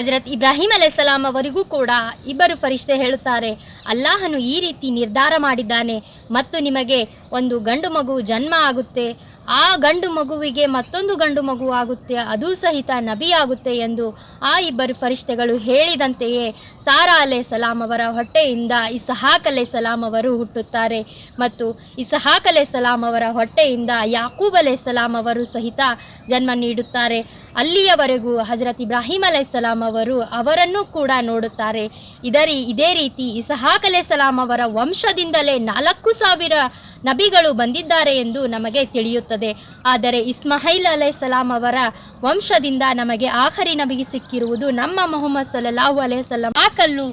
ಹಜರತ್ ಇಬ್ರಾಹಿಂ ಅಲೈಹಿಸ್ಸಲಾಂ ಅವರಿಗೂ ಕೂಡ ಇಬ್ಬರು ಫರಿಷ್ಠೆ ಹೇಳುತ್ತಾರೆ, ಅಲ್ಲಾಹನು ಈ ರೀತಿ ನಿರ್ಧಾರ ಮಾಡಿದ್ದಾನೆ ಮತ್ತು ನಿಮಗೆ ಒಂದು ಗಂಡು ಮಗು ಜನ್ಮ ಆಗುತ್ತೆ, ಆ ಗಂಡು ಮಗುವಿಗೆ ಮತ್ತೊಂದು ಗಂಡು ಮಗು ಆಗುತ್ತೆ, ಅದೂ ಸಹಿತ ನಬಿ ಆಗುತ್ತೆ ಎಂದು ಆ ಇಬ್ಬರು ಫರಿಷ್ಠೆಗಳು ಹೇಳಿದಂತೆಯೇ ಸಾರಾ ಅಲೈಹಿಸ್ಸಲಾಂ ಅವರ ಹೊಟ್ಟೆಯಿಂದ ಇಸ್ಹಾಕ್ ಅಲೈಹಿಸ್ಸಲಾಂ ಅವರು ಹುಟ್ಟುತ್ತಾರೆ ಮತ್ತು ಇಸ್ಹಾಕ್ ಅಲೈಹಿಸ್ಸಲಾಂ ಅವರ ಹೊಟ್ಟೆಯಿಂದ ಯಾಕೂಬ್ ಅಲೈಹಿಸ್ಸಲಾಂ ಅವರು ಸಹಿತ ಜನ್ಮ ನೀಡುತ್ತಾರೆ. ಅಲ್ಲಿಯವರೆಗೂ ಹಜರತ್ ಇಬ್ರಾಹಿಂ ಅಲೈಹಿಸ್ಸಲಾಂ ಅವರು ಅವರನ್ನು ಕೂಡ ನೋಡುತ್ತಾರೆ. ಇದೇ ರೀತಿ ಇಸ್ಹಾಕ್ ಅಲೈಹಿಸ್ಸಲಾಂ ಅವರ ವಂಶದಿಂದಲೇ 4,000 ನಬಿಗಳು ಬಂದಿದ್ದಾರೆ ಎಂದು ನಮಗೆ ತಿಳಿಯುತ್ತದೆ. ಆದರೆ ಇಸ್ಮಾಯಿಲ್ ಅಲೈಹಿಸ್ಸಲಾಂ ಅವರ ವಂಶದಿಂದ ನಮಗೆ ಆಖರಿ ನಬಿಗೆ ಸಿಕ್ಕಿರುವುದು ನಮ್ಮ ಮುಹಮ್ಮದ್ ಸಲ್ಲಲ್ಲಾಹು ಅಲೈಹಿ ವಸಲ್ಲಂ. ಆ ಕಲ್ಲು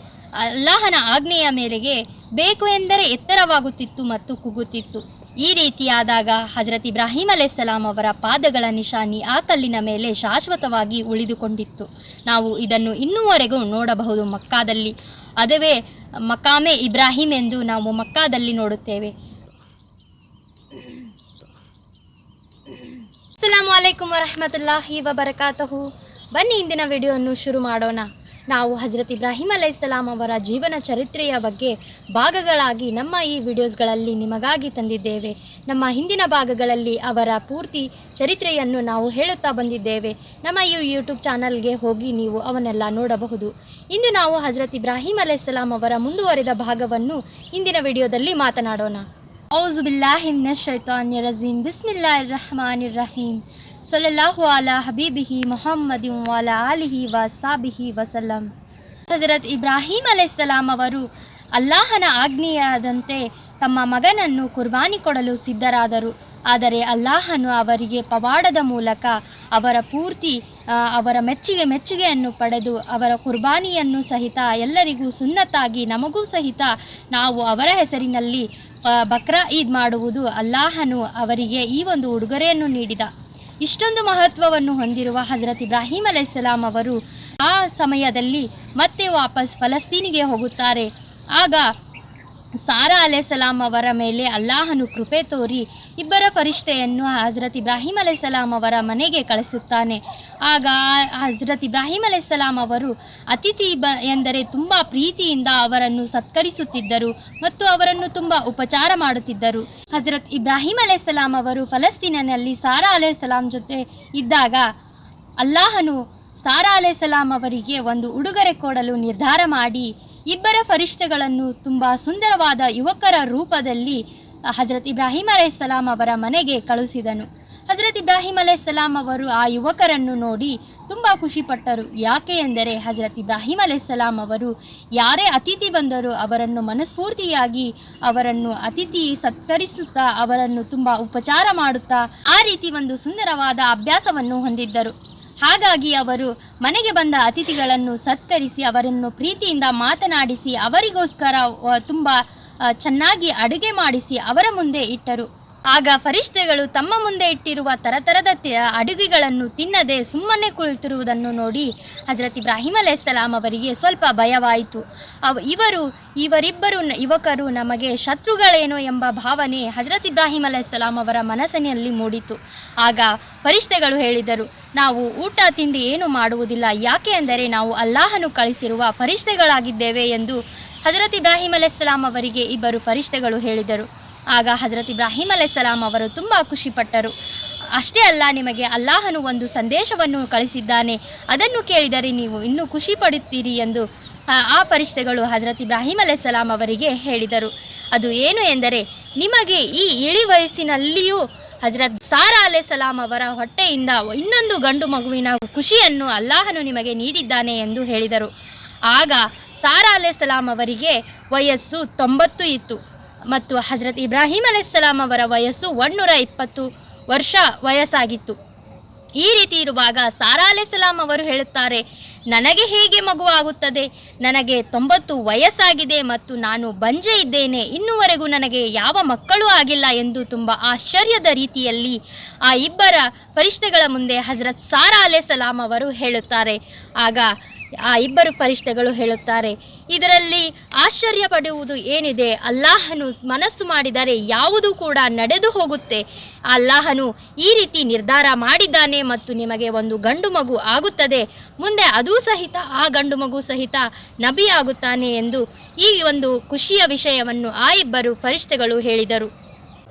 ಅಲ್ಲಾಹನ ಆಜ್ಞೆಯ ಮೇರೆಗೆ ಬೇಕು ಎಂದರೆ ಎತ್ತರವಾಗುತ್ತಿತ್ತು ಮತ್ತು ಕುಗ್ಗುತ್ತಿತ್ತು. ಈ ರೀತಿಯಾದಾಗ ಹಜರತ್ ಇಬ್ರಾಹಿಂ ಅಲೈಹಿಸ್ಸಲಾಂ ಅವರ ಪಾದಗಳ ನಿಶಾನಿ ಆ ಕಲ್ಲಿನ ಮೇಲೆ ಶಾಶ್ವತವಾಗಿ ಉಳಿದುಕೊಂಡಿತ್ತು. ನಾವು ಇದನ್ನು ಇನ್ನೂವರೆಗೂ ನೋಡಬಹುದು ಮಕ್ಕಾದಲ್ಲಿ. ಅದುವೇ ಮಕಾಮೆ ಇಬ್ರಾಹಿಂ ಎಂದು ನಾವು ಮಕ್ಕಾದಲ್ಲಿ ನೋಡುತ್ತೇವೆ. ಅಸ್ಸಲಾಮು ಅಲೈಕುಂ ವರಹಮತುಲ್ಲಾಹಿ ವಬರಕಾತಹು. ಬನ್ನಿ ಇಂದಿನ ವಿಡಿಯೋವನ್ನು ಶುರು ಮಾಡೋಣ. ನಾವು ಹಜರತ್ ಇಬ್ರಾಹಿಂ ಅಲೈಹಿಸ್ಸಲಾಂ ಅವರ ಜೀವನ ಚರಿತ್ರೆಯ ಬಗ್ಗೆ ಭಾಗಗಳಾಗಿ ನಮ್ಮ ಈ ವಿಡಿಯೋಸ್ಗಳಲ್ಲಿ ನಿಮಗಾಗಿ ತಂದಿದ್ದೇವೆ. ನಮ್ಮ ಹಿಂದಿನ ಭಾಗಗಳಲ್ಲಿ ಅವರ ಪೂರ್ತಿ ಚರಿತ್ರೆಯನ್ನು ನಾವು ಹೇಳುತ್ತಾ ಬಂದಿದ್ದೇವೆ. ನಮ್ಮ ಈ ಯೂಟ್ಯೂಬ್ ಚಾನಲ್ಗೆ ಹೋಗಿ ನೀವು ಅವನ್ನೆಲ್ಲ ನೋಡಬಹುದು. ಇಂದು ನಾವು ಹಜರತ್ ಇಬ್ರಾಹಿಂ ಅಲೈಹಿಸ್ಸಲಾಂ ಅವರ ಮುಂದುವರೆದ ಭಾಗವನ್ನು ಇಂದಿನ ವಿಡಿಯೋದಲ್ಲಿ ಮಾತನಾಡೋಣ. ಔಜು ಬಿಲ್ಲಾಹಿ ಮಿನಶ್ ಶೈತಾನಿರ್ ರಜೀಮ್. ಬಿಸ್ಮಿಲ್ಲಾಹಿರ್ ರಹ್ಮಾನಿರ್ ರಹೀಮ್. ಸಲ್ಲಲ್ಲಾಹು ಅಲಾ ಹಬೀಬಿಹಿ ಮುಹಮ್ಮದಿನ್ ವಅಲಾ ಆಲಿಹಿ ವಸಾಬಿಹಿ ವಸಲ್ಲಂ. ಹಜರತ್ ಇಬ್ರಾಹಿಂ ಅಲೈಹಿಸ್ಸಲಾಂ ಅವರು ಅಲ್ಲಾಹನ ಆಜ್ಞೆಯಾದಂತೆ ತಮ್ಮ ಮಗನನ್ನು ಕುರ್ಬಾನಿ ಕೊಡಲು ಸಿದ್ಧರಾದರು. ಆದರೆ ಅಲ್ಲಾಹನು ಅವರಿಗೆ ಪವಾಡದ ಮೂಲಕ ಅವರ ಮೆಚ್ಚುಗೆಯನ್ನು ಪಡೆದು ಅವರ ಕುರ್ಬಾನಿಯನ್ನು ಸಹಿತ ಎಲ್ಲರಿಗೂ ಸುನ್ನತ್ತಾಗಿ ನಮಗೂ ಸಹಿತ ನಾವು ಅವರ ಹೆಸರಿನಲ್ಲಿ ಬಕ್ರಾ ಈದ್ ಮಾಡುವುದು ಅಲ್ಲಾಹನು ಅವರಿಗೆ ಈ ಒಂದು ಉಡುಗೊರೆಯನ್ನು ನೀಡಿದ. ಇಷ್ಟೊಂದು ಮಹತ್ವವನ್ನು ಹೊಂದಿರುವ ಹಜರತ್ ಇಬ್ರಾಹಿಂ ಅಲೈಹಿಸ್ಸಲಾಂ ಅವರು ಆ ಸಮಯದಲ್ಲಿ ಮತ್ತೆ ವಾಪಸ್ ಫಲಸ್ತೀನಿಗೆ ಹೋಗುತ್ತಾರೆ. ಆಗ ಸಾರಾ ಅಲೈಹಿಸ್ಸಲಾಂ ಅವರ ಮೇಲೆ ಅಲ್ಲಾಹನು ಕೃಪೆ ತೋರಿ ಇಬ್ಬರ ಫರಿಷ್ಠೆಯನ್ನು ಹಜರತ್ ಇಬ್ರಾಹಿಂ ಅಲೈಹಿಸ್ಸಲಾಂ ಅವರ ಮನೆಗೆ ಕಳಿಸುತ್ತಾನೆ. ಆಗ ಹಜರತ್ ಇಬ್ರಾಹಿಂ ಅಲೈಹಿಸ್ಸಲಾಂ ಅವರು ಅತಿಥಿ ಎಂದರೆ ತುಂಬ ಪ್ರೀತಿಯಿಂದ ಅವರನ್ನು ಸತ್ಕರಿಸುತ್ತಿದ್ದರು ಮತ್ತು ಅವರನ್ನು ತುಂಬ ಉಪಚಾರ ಮಾಡುತ್ತಿದ್ದರು. ಹಜರತ್ ಇಬ್ರಾಹಿಂ ಅಲೈಹಿಸ್ಸಲಾಂ ಅವರು ಫಲಸ್ತೀನಿನಲ್ಲಿ ಸಾರಾ ಅಲೈಹಿಸ್ಸಲಾಂ ಜೊತೆ ಇದ್ದಾಗ ಅಲ್ಲಾಹನು ಸಾರಾ ಅಲೈಹಿಸ್ಸಲಾಂ ಅವರಿಗೆ ಒಂದು ಉಡುಗೊರೆ ಕೊಡಲು ನಿರ್ಧಾರ ಮಾಡಿ ಇಬ್ಬರ ಫರಿಷ್ಠೆಗಳನ್ನು ತುಂಬ ಸುಂದರವಾದ ಯುವಕರ ರೂಪದಲ್ಲಿ ಹಜರತ್ ಇಬ್ರಾಹಿಂ ಅಲೈಹಿಸ್ಸಲಾಂ ಅವರ ಮನೆಗೆ ಕಳುಹಿಸಿದನು. ಹಜರತ್ ಇಬ್ರಾಹಿಂ ಅಲೈಹಿಸ್ಸಲಾಂ ಅವರು ಆ ಯುವಕರನ್ನು ನೋಡಿ ತುಂಬ ಖುಷಿಪಟ್ಟರು. ಯಾಕೆ ಎಂದರೆ ಹಜರತ್ ಇಬ್ರಾಹಿಂ ಅಲೈಹಿಸ್ಸಲಾಂ ಅವರು ಯಾರೇ ಅತಿಥಿ ಬಂದರೂ ಅವರನ್ನು ಮನಸ್ಫೂರ್ತಿಯಾಗಿ ಅವರನ್ನು ಸತ್ಕರಿಸುತ್ತಾ ಅವರನ್ನು ತುಂಬ ಉಪಚಾರ ಮಾಡುತ್ತಾ ಆ ರೀತಿ ಒಂದು ಸುಂದರವಾದ ಅಭ್ಯಾಸವನ್ನು ಹೊಂದಿದ್ದರು. ಹಾಗಾಗಿ ಅವರು ಮನೆಗೆ ಬಂದ ಅತಿಥಿಗಳನ್ನು ಸತ್ಕರಿಸಿ ಅವರನ್ನು ಪ್ರೀತಿಯಿಂದ ಮಾತನಾಡಿಸಿ ಅವರಿಗೋಸ್ಕರ ತುಂಬ ಚೆನ್ನಾಗಿ ಅಡುಗೆ ಮಾಡಿಸಿ ಅವರ ಮುಂದೆ ಇಟ್ಟರು. ಆಗ ಫರಿಷ್ಠೆಗಳು ತಮ್ಮ ಮುಂದೆ ಇಟ್ಟಿರುವ ತರತರದ ಅಡುಗೆಗಳನ್ನು ತಿನ್ನದೆ ಸುಮ್ಮನೆ ಕುಳಿತಿರುವುದನ್ನು ನೋಡಿ ಹಜರತ್ ಇಬ್ರಾಹಿಂ ಅಲೈಹಿಸ್ಸಲಾಂ ಅವರಿಗೆ ಸ್ವಲ್ಪ ಭಯವಾಯಿತು. ಇವರಿಬ್ಬರು ಯುವಕರು ನಮಗೆ ಶತ್ರುಗಳೇನೋ ಎಂಬ ಭಾವನೆ ಹಜರತ್ ಇಬ್ರಾಹಿಂ ಅಲೈಹಿಸ್ಸಲಾಂ ಅವರ ಮನಸ್ಸಿನಲ್ಲಿ ಮೂಡಿತು. ಆಗ ಫರಿಷ್ಠೆಗಳು ಹೇಳಿದರು, ನಾವು ಊಟ ತಿಂಡಿ ಏನು ಮಾಡುವುದಿಲ್ಲ, ಯಾಕೆ ಎಂದರೆ ನಾವು ಅಲ್ಲಾಹನು ಕಳಿಸಿರುವ ಫರಿಷ್ಠೆಗಳಾಗಿದ್ದೇವೆ ಎಂದು ಹಜರತ್ ಇಬ್ರಾಹಿಂ ಅಲೈಹಿಸ್ಸಲಾಂ ಅವರಿಗೆ ಇಬ್ಬರು ಫರಿಷ್ಠೆಗಳು ಹೇಳಿದರು. ಆಗ ಹಜರತ್ ಇಬ್ರಾಹಿಂ ಅಲೈಹಿಸ್ಸಲಾಂ ಅವರು ತುಂಬ ಖುಷಿಪಟ್ಟರು. ಅಷ್ಟೇ ಅಲ್ಲ, ನಿಮಗೆ ಅಲ್ಲಾಹನು ಒಂದು ಸಂದೇಶವನ್ನು ಕಳಿಸಿದ್ದಾನೆ, ಅದನ್ನು ಕೇಳಿದರೆ ನೀವು ಇನ್ನೂ ಖುಷಿ ಪಡುತ್ತೀರಿ ಎಂದು ಆ ಫರಿಷ್ಠೆಗಳು ಹಜರತ್ ಇಬ್ರಾಹಿಂ ಅಲೈಹಿಸ್ಸಲಾಂ ಅವರಿಗೆ ಹೇಳಿದರು. ಅದು ಏನು ಎಂದರೆ, ನಿಮಗೆ ಈ ಇಳಿ ವಯಸ್ಸಿನಲ್ಲಿಯೂ ಹಜರತ್ ಸಾರಾ ಅಲೈಹಿಸ್ಸಲಾಂ ಅವರ ಹೊಟ್ಟೆಯಿಂದ ಇನ್ನೊಂದು ಗಂಡು ಮಗುವಿನ ಖುಷಿಯನ್ನು ಅಲ್ಲಾಹನು ನಿಮಗೆ ನೀಡಿದ್ದಾನೆ ಎಂದು ಹೇಳಿದರು. ಆಗ ಸಾರಾ ಅಲೈಹಿಸ್ಸಲಾಂ ಅವರಿಗೆ ವಯಸ್ಸು 90 ಇತ್ತು ಮತ್ತು ಹಜರತ್ ಇಬ್ರಾಹಿಂ ಅಲೈಹಿಸ್ಸಲಾಂ ಅವರ ವಯಸ್ಸು 120 ವರ್ಷ ವಯಸ್ಸಾಗಿತ್ತು. ಈ ರೀತಿ ಇರುವಾಗ ಸಾರಾ ಅಲೈಹಿಸ್ಸಲಾಂ ಅವರು ಹೇಳುತ್ತಾರೆ, ನನಗೆ ಹೇಗೆ ಮಗುವಾಗುತ್ತದೆ? ನನಗೆ 90 ವಯಸ್ಸಾಗಿದೆ ಮತ್ತು ನಾನು ಬಂಜೆ ಇದ್ದೇನೆ, ಇನ್ನೂವರೆಗೂ ನನಗೆ ಯಾವ ಮಕ್ಕಳೂ ಆಗಿಲ್ಲ ಎಂದು ತುಂಬ ಆಶ್ಚರ್ಯದ ರೀತಿಯಲ್ಲಿ ಆ ಇಬ್ಬರ ಫರಿಷ್ಠೆಗಳ ಮುಂದೆ ಹಜರತ್ ಸಾರಾ ಅಲೈಹಿಸ್ಸಲಾಂ ಅವರು ಹೇಳುತ್ತಾರೆ. ಆಗ ಆ ಇಬ್ಬರು ಫರಿಷ್ಠೆಗಳು ಹೇಳುತ್ತಾರೆ, ಇದರಲ್ಲಿ ಆಶ್ಚರ್ಯ ಪಡುವುದು ಏನಿದೆ? ಅಲ್ಲಾಹನು ಮನಸ್ಸು ಮಾಡಿದರೆ ಯಾವುದೂ ಕೂಡ ನಡೆದು ಹೋಗುತ್ತೆ. ಅಲ್ಲಾಹನು ಈ ರೀತಿ ನಿರ್ಧಾರ ಮಾಡಿದ್ದಾನೆ ಮತ್ತು ನಿಮಗೆ ಒಂದು ಗಂಡು ಮಗು ಆಗುತ್ತದೆ, ಮುಂದೆ ಅದೂ ಸಹಿತ ಆ ಗಂಡು ಮಗು ಸಹಿತ ನಬಿ ಆಗುತ್ತಾನೆ ಎಂದು ಈ ಒಂದು ಖುಷಿಯ ವಿಷಯವನ್ನು ಆ ಇಬ್ಬರು ಫರಿಷ್ಠೆಗಳು ಹೇಳಿದರು.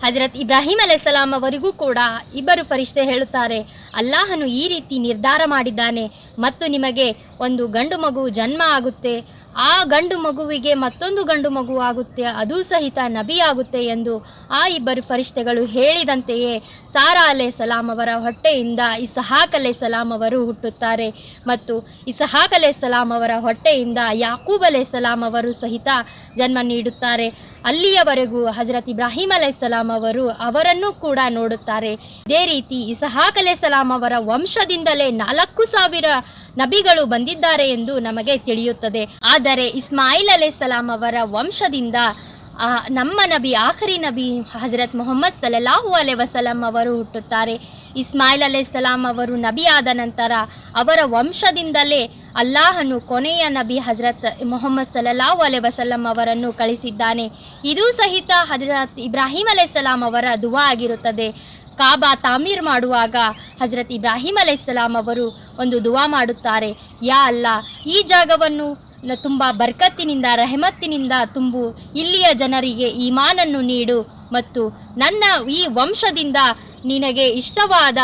ಹಜರತ್ ಇಬ್ರಾಹಿಂ ಅಲೈಹಿಸ್ಸಲಾಂ ಅವರಿಗೂ ಕೂಡ ಇಬ್ಬರು ಫರಿಷ್ಠೆ ಹೇಳುತ್ತಾರೆ, ಅಲ್ಲಾಹನು ಈ ರೀತಿ ನಿರ್ಧಾರ ಮಾಡಿದ್ದಾನೆ ಮತ್ತು ನಿಮಗೆ ಒಂದು ಗಂಡು ಮಗು ಜನ್ಮ ಆಗುತ್ತೆ, ಆ ಗಂಡು ಮಗುವಿಗೆ ಮತ್ತೊಂದು ಗಂಡು ಮಗು ಆಗುತ್ತೆ, ಅದೂ ಸಹಿತ ನಬಿ ಆಗುತ್ತೆ ಎಂದು ಆ ಇಬ್ಬರು ಫರಿಷ್ಠೆಗಳು ಹೇಳಿದಂತೆಯೇ ಸಾರಾ ಅಲೈಹಿಸ್ಸಲಾಂ ಅವರ ಹೊಟ್ಟೆಯಿಂದ ಇಸ್ಹಾಕ್ ಅಲೈಹಿಸ್ಸಲಾಂ ಅವರು ಹುಟ್ಟುತ್ತಾರೆ ಮತ್ತು ಇಸ್ಹಾಕ್ ಅಲೈಹಿಸ್ಸಲಾಂ ಅವರ ಹೊಟ್ಟೆಯಿಂದ ಯಾಕೂಬ್ ಅಲೈಹಿಸ್ಸಲಾಂ ಅವರು ಸಹಿತ ಜನ್ಮ ನೀಡುತ್ತಾರೆ. ಅಲ್ಲಿಯವರೆಗೂ ಹಜರತ್ ಇಬ್ರಾಹಿಂ ಅಲೈಹಿಸ್ಸಲಾಂ ಅವರು ಅವರನ್ನು ಕೂಡ ನೋಡುತ್ತಾರೆ. ಇದೇ ರೀತಿ ಇಸ್ಹಾಕ್ ಅಲೈಹಿಸ್ಸಲಾಂ ಅವರ ವಂಶದಿಂದಲೇ 4,000 ನಬಿಗಳು ಬಂದಿದ್ದಾರೆ ಎಂದು ನಮಗೆ ತಿಳಿಯುತ್ತದೆ. ಆದರೆ ಇಸ್ಮಾಯಿಲ್ ಅಲೈಹಿಸ್ಸಲಾಂ ಅವರ ವಂಶದಿಂದ ನಮ್ಮ ನಬಿ ಆಖರಿ ನಬಿ ಹಜರತ್ ಮುಹಮ್ಮದ್ ಸಲ್ಲಲ್ಲಾಹು ಅಲೈಹಿ ವಸಲ್ಲಂ ಅವರು ಹುಟ್ಟುತ್ತಾರೆ. ಇಸ್ಮಾಯಿಲ್ ಅಲೈಹಿಸ್ಸಲಾಂ ಅವರು ನಬಿ ಆದ ನಂತರ ಅವರ ವಂಶದಿಂದಲೇ ಅಲ್ಲಾಹನು ಕೊನೆಯ ನಬಿ ಹಜರತ್ ಮುಹಮ್ಮದ್ ಸಲ್ಲಲ್ಲಾಹು ಅಲೈಹಿ ವಸಲ್ಲಂ ಅವರನ್ನು ಕಳಿಸಿದ್ದಾನೆ. ಇದೂ ಸಹಿತ ಹಜರತ್ ಇಬ್ರಾಹಿಂ ಅಲೈಹಿಸ್ಸಲಾಂ ಅವರ ದುವಾ ಆಗಿರುತ್ತದೆ. ಕಾಬಾ ತಾಮೀರ್ ಮಾಡುವಾಗ ಹಜರತ್ ಇಬ್ರಾಹಿಂ ಅಲೈಹಿಸ್ಸಲಾಂ ಅವರು ಒಂದು ದುವಾ ಮಾಡುತ್ತಾರೆ, ಯಾ ಅಲ್ಲಾ, ಈ ಜಾಗವನ್ನು ತುಂಬ ಬರ್ಕತ್ತಿನಿಂದ ರಹಮತ್ತಿನಿಂದ ತುಂಬು, ಇಲ್ಲಿಯ ಜನರಿಗೆ ಈಮಾನನ್ನು ನೀಡು ಮತ್ತು ನನ್ನ ಈ ವಂಶದಿಂದ ನಿನಗೆ ಇಷ್ಟವಾದ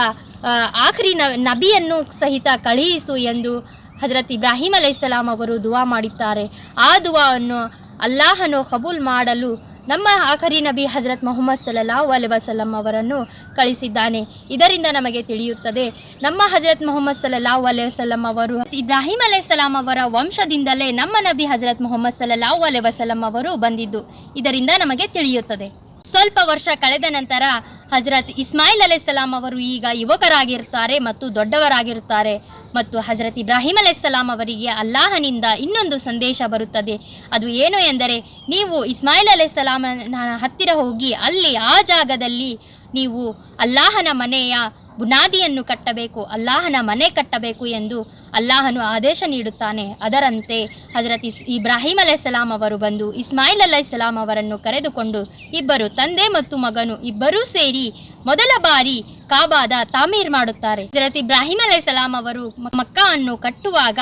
ಆಖರಿ ನಬಿಯನ್ನು ಸಹಿತ ಕಳುಹಿಸು ಎಂದು ಹಜರತ್ ಇಬ್ರಾಹಿಂ ಅಲೈಹಿಸ್ಸಲಾಂ ಅವರು ದುವಾ ಮಾಡುತ್ತಾರೆ. ಆ ದುವಾವನ್ನು ಅಲ್ಲಾಹನು ಕಬೂಲ್ ಮಾಡಲು ನಮ್ಮ ಆಖರಿ ನಬಿ ಹಜರತ್ ಮುಹಮ್ಮದ್ ಸಲ್ಲಲ್ಲಾಹು ಅಲೈಹಿ ವಸಲ್ಲಂ ಅವರನ್ನು ಕಳಿಸಿದ್ದಾನೆ. ಇದರಿಂದ ನಮಗೆ ತಿಳಿಯುತ್ತದೆ, ನಮ್ಮ ಹಜರತ್ ಮುಹಮ್ಮದ್ ಸಲ್ಲಲ್ಲಾಹು ಅಲೈಹಿ ವಸಲ್ಲಂ ಅವರು ಇಬ್ರಾಹಿಂ ಅಲೈಹಿಸ್ಸಲಾಂ ಅವರ ವಂಶದಿಂದಲೇ ನಮ್ಮ ನಬಿ ಹಜರತ್ ಮುಹಮ್ಮದ್ ಸಲ್ಲಲ್ಲಾಹು ಅಲೈಹಿ ವಸಲ್ಲಂ ಅವರು ಬಂದಿದ್ದು ಇದರಿಂದ ನಮಗೆ ತಿಳಿಯುತ್ತದೆ. ಸ್ವಲ್ಪ ವರ್ಷ ಕಳೆದ ನಂತರ ಹಜರತ್ ಇಸ್ಮಾಯಿಲ್ ಅಲೈಹಿಸ್ಸಲಾಂ ಅವರು ಈಗ ಯುವಕರಾಗಿರುತ್ತಾರೆ ಮತ್ತು ದೊಡ್ಡವರಾಗಿರುತ್ತಾರೆ ಮತ್ತು ಹಜರತ್ ಇಬ್ರಾಹಿಂ ಅಲೈಹಿಸ್ಸಲಾಂ ಅವರಿಗೆ ಅಲ್ಲಾಹನಿಂದ ಇನ್ನೊಂದು ಸಂದೇಶ ಬರುತ್ತದೆ. ಅದು ಏನು ಎಂದರೆ, ನೀವು ಇಸ್ಮಾಯಿಲ್ ಅಲೈಹಿಸ್ಸಲಾಮನ ಹತ್ತಿರ ಹೋಗಿ ಅಲ್ಲಿ ಆ ಜಾಗದಲ್ಲಿ ನೀವು ಅಲ್ಲಾಹನ ಮನೆಯ ಬುನಾದಿಯನ್ನು ಕಟ್ಟಬೇಕು, ಅಲ್ಲಾಹನ ಮನೆ ಕಟ್ಟಬೇಕು ಎಂದು ಅಲ್ಲಾಹನು ಆದೇಶ ನೀಡುತ್ತಾನೆ. ಅದರಂತೆ ಹಜರತ್ ಇಬ್ರಾಹಿಂ ಅಲೈಹಿಸ್ಸಲಾಂ ಅವರು ಬಂದು ಇಸ್ಮಾಯಿಲ್ ಅಲೈಹಿಸ್ಸಲಾಂ ಅವರನ್ನು ಕರೆದುಕೊಂಡು ಇಬ್ಬರು ತಂದೆ ಮತ್ತು ಮಗನು ಇಬ್ಬರೂ ಸೇರಿ ಮೊದಲ ಬಾರಿ ಕಾಬಾದ ತಾಮೀರ್ ಮಾಡುತ್ತಾರೆ. ಹಜರತ್ ಇಬ್ರಾಹಿಂ ಅಲೈಹಿಸ್ಸಲಾಂ ಅವರು ಮಕ್ಕಾ ಅನ್ನು ಕಟ್ಟುವಾಗ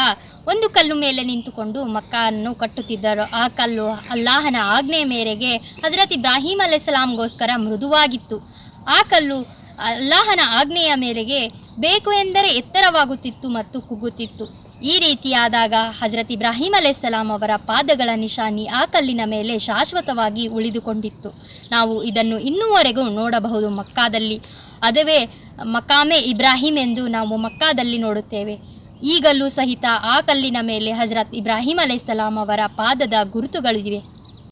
ಒಂದು ಕಲ್ಲು ಮೇಲೆ ನಿಂತುಕೊಂಡು ಮಕ್ಕಾ ಅನ್ನು ಕಟ್ಟುತ್ತಿದ್ದರು. ಆ ಕಲ್ಲು ಅಲ್ಲಾಹನ ಆಜ್ಞೆಯ ಮೇರೆಗೆ ಹಜರತ್ ಇಬ್ರಾಹಿಂ ಅಲೈಹಿಸ್ಸಲಾಂಗೋಸ್ಕರ ಮೃದುವಾಗಿತ್ತು. ಆ ಕಲ್ಲು ಅಲ್ಲಾಹನ ಆಜ್ಞೆಯ ಮೇರೆಗೆ ಬೇಕು ಎಂದರೆ ಎತ್ತರವಾಗುತ್ತಿತ್ತು ಮತ್ತು ಕುಗ್ಗುತ್ತಿತ್ತು. ಈ ರೀತಿಯಾದಾಗ ಹಜರತ್ ಇಬ್ರಾಹಿಂ ಅಲೈಹಿಸ್ಸಲಾಂ ಅವರ ಪಾದಗಳ ನಿಶಾನಿ ಆ ಕಲ್ಲಿನ ಮೇಲೆ ಶಾಶ್ವತವಾಗಿ ಉಳಿದುಕೊಂಡಿತ್ತು. ನಾವು ಇದನ್ನು ಇನ್ನೂವರೆಗೂ ನೋಡಬಹುದು ಮಕ್ಕಾದಲ್ಲಿ. ಅದುವೇ ಮಕಾಮೆ ಇಬ್ರಾಹಿಂ ಎಂದು ನಾವು ಮಕ್ಕಾದಲ್ಲಿ ನೋಡುತ್ತೇವೆ. ಈಗಲೂ ಸಹಿತ ಆ ಕಲ್ಲಿನ ಮೇಲೆ ಹಜರತ್ ಇಬ್ರಾಹಿಂ ಅಲೈಹಿಸ್ಸಲಾಂ ಅವರ ಪಾದದ ಗುರುತುಗಳಿವೆ.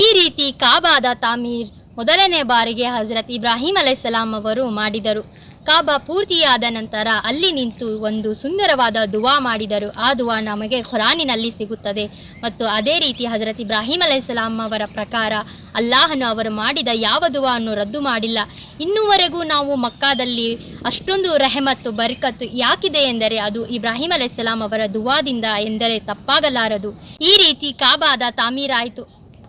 ಈ ರೀತಿ ಕಾಬಾದ ತಾಮೀರ್ ಮೊದಲನೇ ಬಾರಿಗೆ ಹಜರತ್ ಇಬ್ರಾಹಿಂ ಅಲೈಹಿಸ್ಸಲಾಂ ಅವರು ಮಾಡಿದರು. ಕಾಬಾ ಪೂರ್ತಿಯಾದ ನಂತರ ಅಲ್ಲಿ ನಿಂತು ಒಂದು ಸುಂದರವಾದ ದುವಾ ಮಾಡಿದರು. ಆ ದುವಾ ನಮಗೆ ಖುರಾನಿನಲ್ಲಿ ಸಿಗುತ್ತದೆ ಮತ್ತು ಅದೇ ರೀತಿ ಹಜರತ್ ಇಬ್ರಾಹಿಂ ಅಲೈಹಿಸ್ಸಲಾಂ ಅವರ ಪ್ರಕಾರ ಅಲ್ಲಾಹನು ಅವರು ಮಾಡಿದ ಯಾವ ದುವಾವನ್ನು ರದ್ದು ಮಾಡಿಲ್ಲ. ಇನ್ನೂವರೆಗೂ ನಾವು ಮಕ್ಕಾದಲ್ಲಿ ಅಷ್ಟೊಂದು ರೆಹಮತ್ತು ಬರ್ಕತ್ತು ಯಾಕಿದೆ ಎಂದರೆ ಅದು ಇಬ್ರಾಹಿಂ ಅಲೈಹಿಸ್ಸಲಾಂ ಅವರ ದುವಾದಿಂದ ಎಂದರೆ ತಪ್ಪಾಗಲಾರದು. ಈ ರೀತಿ ಕಾಬಾದ ತಾಮೀರಾಯಿತು.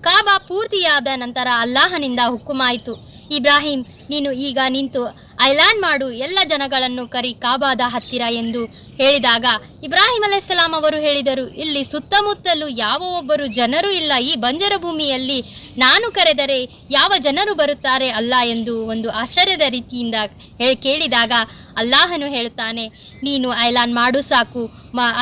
ಕಾಬಾ ಪೂರ್ತಿಯಾದ ನಂತರ ಅಲ್ಲಾಹನಿಂದ ಹುಕ್ಕುಮಾಯಿತು, ಇಬ್ರಾಹಿಂ, ನೀನು ಈಗ ನಿಂತು ಐಲಾನ್ ಮಾಡು, ಎಲ್ಲ ಜನಗಳನ್ನು ಕರಿ ಕಾಬಾದ ಹತ್ತಿರ ಎಂದು ಹೇಳಿದಾಗ ಇಬ್ರಾಹಿಂ ಅಲೈಹಿಸ್ಸಲಾಂ ಅವರು ಹೇಳಿದರು, ಇಲ್ಲಿ ಸುತ್ತಮುತ್ತಲೂ ಯಾವ ಒಬ್ಬರು ಜನರು ಇಲ್ಲ, ಈ ಬಂಜರ ಭೂಮಿಯಲ್ಲಿ ನಾನು ಕರೆದರೆ ಯಾವ ಜನರು ಬರುತ್ತಾರೆ ಅಲ್ಲ ಎಂದು ಒಂದು ಆಶ್ಚರ್ಯದ ರೀತಿಯಿಂದ ಕೇಳಿದಾಗ ಅಲ್ಲಾಹನು ಹೇಳುತ್ತಾನೆ, ನೀನು ಐಲಾನ್ ಮಾಡು ಸಾಕು,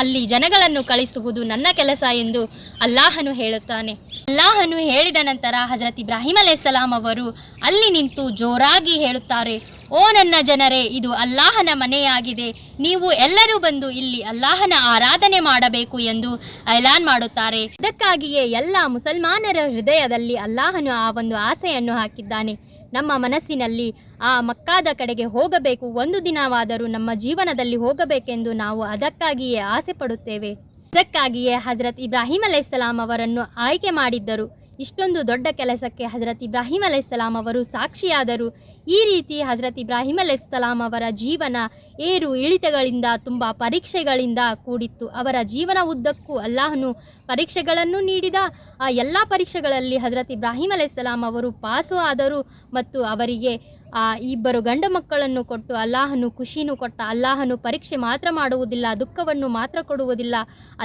ಅಲ್ಲಿ ಜನಗಳನ್ನು ಕಳಿಸುವುದು ನನ್ನ ಕೆಲಸ ಎಂದು ಅಲ್ಲಾಹನು ಹೇಳುತ್ತಾನೆ. ಅಲ್ಲಾಹನು ಹೇಳಿದ ನಂತರ ಹಜರತ್ ಇಬ್ರಾಹಿಂ ಅಲೈಹಿಸ್ಸಲಾಂ ಅವರು ಅಲ್ಲಿ ನಿಂತು ಜೋರಾಗಿ ಹೇಳುತ್ತಾರೆ, ಓ ನನ್ನ ಜನರೇ, ಇದು ಅಲ್ಲಾಹನ ಮನೆಯಾಗಿದೆ, ನೀವು ಎಲ್ಲರೂ ಬಂದು ಇಲ್ಲಿ ಅಲ್ಲಾಹನ ಆರಾಧನೆ ಮಾಡಬೇಕು ಎಂದು ಐಲಾನ್ ಮಾಡುತ್ತಾರೆ. ಇದಕ್ಕಾಗಿಯೇ ಎಲ್ಲ ಮುಸಲ್ಮಾನರ ಹೃದಯದಲ್ಲಿ ಅಲ್ಲಾಹನು ಆ ಒಂದು ಆಸೆಯನ್ನು ಹಾಕಿದ್ದಾನೆ. ನಮ್ಮ ಮನಸ್ಸಿನಲ್ಲಿ ಆ ಮಕ್ಕಾದ ಕಡೆಗೆ ಹೋಗಬೇಕು, ಒಂದು ದಿನವಾದರೂ ನಮ್ಮ ಜೀವನದಲ್ಲಿ ಹೋಗಬೇಕೆಂದು ನಾವು ಅದಕ್ಕಾಗಿಯೇ ಆಸೆ ಪಡುತ್ತೇವೆ. ಇದಕ್ಕಾಗಿಯೇ ಹಜರತ್ ಇಬ್ರಾಹಿಂ ಅಲೈಹಿಸ್ಸಲಾಂ ಅವರನ್ನು ಆಯ್ಕೆ ಮಾಡಿದ್ದರು. ಇಷ್ಟೊಂದು ದೊಡ್ಡ ಕೆಲಸಕ್ಕೆ ಹಜರತ್ ಇಬ್ರಾಹಿಂ ಅಲೈಹಿಸ್ಸಲಾಂ ಅವರು ಸಾಕ್ಷಿಯಾದರು. ಈ ರೀತಿ ಹಜರತ್ ಇಬ್ರಾಹಿಂ ಅಲೈಹಿಸ್ಸಲಾಂ ಅವರ ಜೀವನ ಏರು ಇಳಿತಗಳಿಂದ ತುಂಬ ಪರೀಕ್ಷೆಗಳಿಂದ ಕೂಡಿತ್ತು. ಅವರ ಜೀವನ ಉದ್ದಕ್ಕೂ ಅಲ್ಲಾಹನು ಪರೀಕ್ಷೆಗಳನ್ನು ನೀಡಿದ. ಆ ಎಲ್ಲ ಪರೀಕ್ಷೆಗಳಲ್ಲಿ ಹಜರತ್ ಇಬ್ರಾಹಿಂ ಅಲೈಹಿಸ್ಸಲಾಂ ಅವರು ಪಾಸು ಆದರು ಮತ್ತು ಅವರಿಗೆ ಇಬ್ಬರು ಗಂಡು ಮಕ್ಕಳನ್ನು ಕೊಟ್ಟು ಅಲ್ಲಾಹನು ಖುಷಿನೂ ಕೊಟ್ಟ. ಅಲ್ಲಾಹನು ಪರೀಕ್ಷೆ ಮಾತ್ರ ಮಾಡುವುದಿಲ್ಲ, ದುಃಖವನ್ನು ಮಾತ್ರ ಕೊಡುವುದಿಲ್ಲ.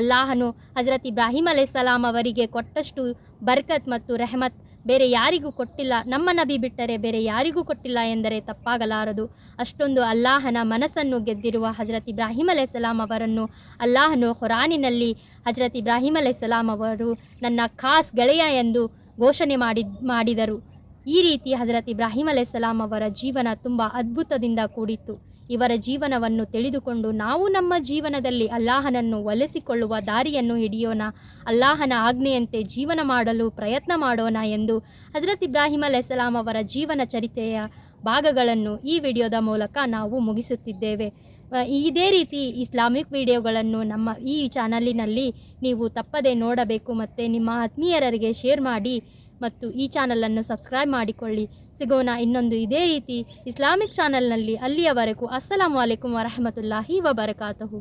ಅಲ್ಲಾಹನು ಹಜರತ್ ಇಬ್ರಾಹಿಂ ಅಲೈಹಿಸ್ಸಲಾಂ ಅವರಿಗೆ ಕೊಟ್ಟಷ್ಟು ಬರ್ಕತ್ ಮತ್ತು ರೆಹಮತ್ ಬೇರೆ ಯಾರಿಗೂ ಕೊಟ್ಟಿಲ್ಲ. ನಮ್ಮ ನಬಿ ಬಿಟ್ಟರೆ ಬೇರೆ ಯಾರಿಗೂ ಕೊಟ್ಟಿಲ್ಲ ಎಂದರೆ ತಪ್ಪಾಗಲಾರದು. ಅಷ್ಟೊಂದು ಅಲ್ಲಾಹನ ಮನಸ್ಸನ್ನು ಗೆದ್ದಿರುವ ಹಜರತ್ ಇಬ್ರಾಹಿಂ ಅಲೈಹಿಸ್ಸಲಾಂ ಅವರನ್ನು ಅಲ್ಲಾಹನು ಖುರಾನಿನಲ್ಲಿ ಹಜರತ್ ಇಬ್ರಾಹಿಂ ಅಲೈಹಿಸ್ಸಲಾಂ ಅವರು ನನ್ನ ಖಾಸ್ ಗೆಳೆಯ ಎಂದು ಘೋಷಣೆ ಮಾಡಿದರು. ಈ ರೀತಿ ಹಜರತ್ ಇಬ್ರಾಹಿಂ ಅಲೈಹಿಸ್ಸಲಾಂ ಅವರ ಜೀವನ ತುಂಬ ಅದ್ಭುತದಿಂದ ಕೂಡಿತ್ತು. ಇವರ ಜೀವನವನ್ನು ತಿಳಿದುಕೊಂಡು ನಾವು ನಮ್ಮ ಜೀವನದಲ್ಲಿ ಅಲ್ಲಾಹನನ್ನು ಒಲಿಸಿಕೊಳ್ಳುವ ದಾರಿಯನ್ನು ಹಿಡಿಯೋಣ, ಅಲ್ಲಾಹನ ಆಜ್ಞೆಯಂತೆ ಜೀವನ ಮಾಡಲು ಪ್ರಯತ್ನ ಮಾಡೋಣ ಎಂದು ಹಜರತ್ ಇಬ್ರಾಹಿಂ ಅಲೈಹಿಸ್ಸಲಾಂ ಅವರ ಜೀವನ ಚರಿತ್ರೆಯ ಭಾಗಗಳನ್ನು ಈ ವಿಡಿಯೋದ ಮೂಲಕ ನಾವು ಮುಗಿಸುತ್ತಿದ್ದೇವೆ. ಇದೇ ರೀತಿ ಇಸ್ಲಾಮಿಕ್ ವಿಡಿಯೋಗಳನ್ನು ನಮ್ಮ ಈ ಚಾನಲಿನಲ್ಲಿ ನೀವು ತಪ್ಪದೆ ನೋಡಬೇಕು ಮತ್ತು ನಿಮ್ಮ ಆತ್ಮೀಯರಿಗೆ ಶೇರ್ ಮಾಡಿ ಮತ್ತು ಈ ಚಾನಲನ್ನು ಸಬ್ಸ್ಕ್ರೈಬ್ ಮಾಡಿಕೊಳ್ಳಿ. ಸಿಗೋಣ ಇನ್ನೊಂದು ಇದೇ ರೀತಿ ಇಸ್ಲಾಮಿಕ್ ಚಾನಲ್ನಲ್ಲಿ. ಅಲ್ಲಿಯವರೆಗೂ ಅಸ್ಸಲಾಮು ಅಲೈಕುಂ ವರಹಮತುಲ್ಲಾಹಿ ವಬರಕಾತುಹು.